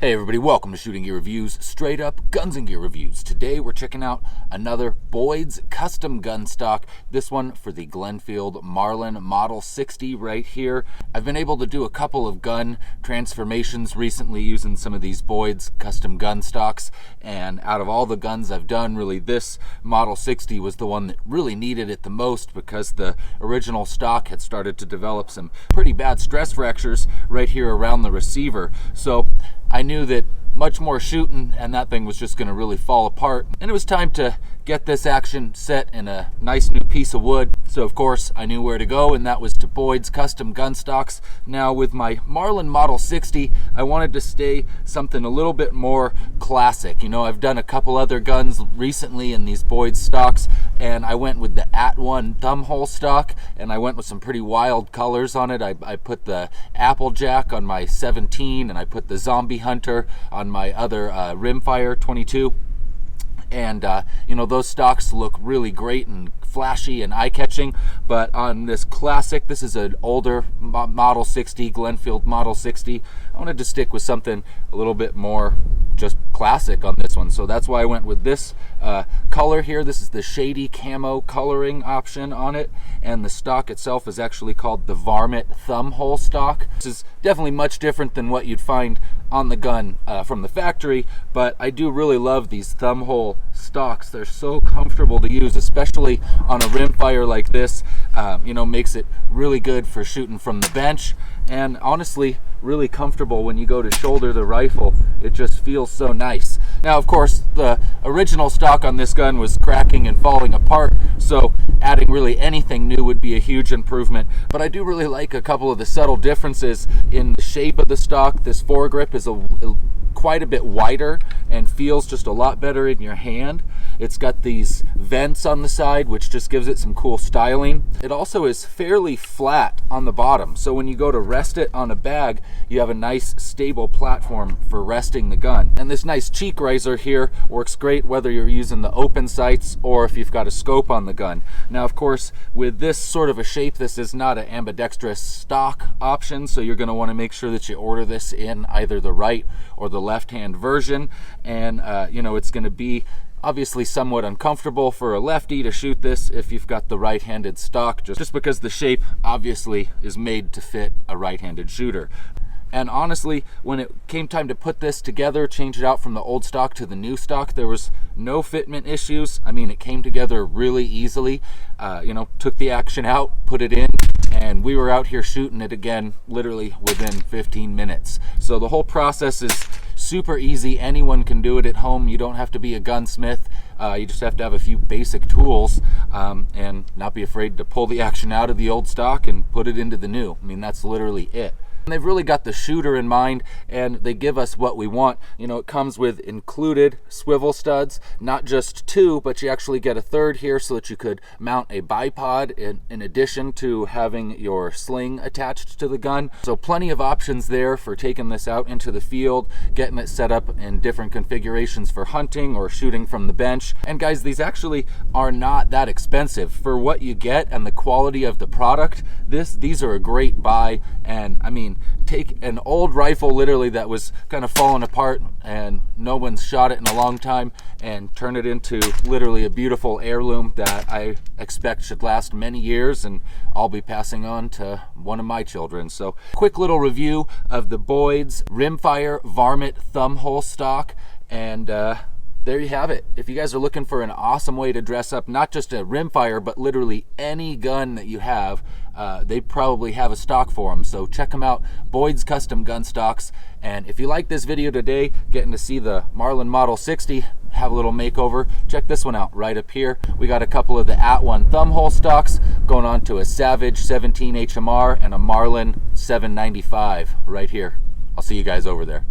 Hey everybody, welcome to Shooting Gear Reviews, straight up guns and gear reviews. Today we're checking out another Boyds custom gun stock, this one for the Glenfield Marlin Model 60 right here. I've been able to do a couple of gun transformations recently using some of these Boyds custom gun stocks, and out of all the guns I've done, really this Model 60 was the one that really needed it the most because the original stock had started to develop some pretty bad stress fractures right here around the receiver. So I knew that much more shooting and that thing was just going to really fall apart, and it was time to get this action set in a nice new piece of wood. So of course I knew where to go, and that was to Boyds custom gun stocks. Now with my Marlin Model 60, I wanted to stay something a little bit more classic. You know, I've done a couple other guns recently in these Boyds stocks, and I went with the @1 Thumbhole stock, and I went with some pretty wild colors on it. I put the Applejack on my 17, and I put the Zombie Hunter on my other Rimfire 22. And you know, those stocks look really great and flashy and eye-catching, but on this classic, this is an older Model 60, Glenfield Model 60, I wanted to stick with something a little bit more just classic on this one. So that's why I went with this color here. This is the shady camo coloring option on it, and the stock itself is actually called the Varmint Thumbhole stock. This is definitely much different than what you'd find on the gun from the factory, but I do really love these Thumbhole stocks. They're so comfortable to use, especially on a rimfire like this. You know, makes it really good for shooting from the bench, and honestly really comfortable when you go to shoulder the rifle. It just feels so nice. Now of course the original stock on this gun was cracking and falling apart, so adding really anything new would be a huge improvement, but I do really like a couple of the subtle differences in the shape of the stock. This foregrip is quite a bit wider and feels just a lot better in your hand. It's got these vents on the side, which just gives it some cool styling. It also is fairly flat on the bottom, so when you go to rest it on a bag, you have a nice stable platform for resting the gun. And this nice cheek riser here works great whether you're using the open sights or if you've got a scope on the gun. Now of course, with this sort of a shape, this is not an ambidextrous stock option, so you're going to want to make sure that you order this in either the right or the left-hand version. And you know, it's going to be obviously somewhat uncomfortable for a lefty to shoot this if you've got the right-handed stock, just because the shape obviously is made to fit a right-handed shooter. And honestly, when it came time to put this together, change it out from the old stock to the new stock, there was no fitment issues. I mean, it came together really easily. You know, took the action out, put it in, and we were out here shooting it again literally within 15 minutes. So the whole process is super easy. Anyone can do it at home. You don't have to be a gunsmith. You just have to have a few basic tools and not be afraid to pull the action out of the old stock and put it into the new. I mean, that's literally it. And they've really got the shooter in mind, and they give us what we want. You know, it comes with included swivel studs, not just two, but you actually get a third here so that you could mount a bipod in addition to having your sling attached to the gun. So plenty of options there for taking this out into the field, getting it set up in different configurations for hunting or shooting from the bench. And guys, these actually are not that expensive for what you get and the quality of the product. These are a great buy. And I mean, take an old rifle literally that was kind of falling apart and no one's shot it in a long time and turn it into literally a beautiful heirloom that I expect should last many years, and I'll be passing on to one of my children. So quick little review of the Boyds Rimfire Varmint Thumbhole stock, and there you have it. If you guys are looking for an awesome way to dress up not just a rimfire but literally any gun that you have, they probably have a stock for them. So check them out, Boyds custom gun stocks. And if you like this video today, getting to see the Marlin Model 60 have a little makeover, check this one out right up here. We got a couple of the @1 Thumbhole stocks going on to a Savage 17 HMR and a Marlin 795 right here. I'll see you guys over there.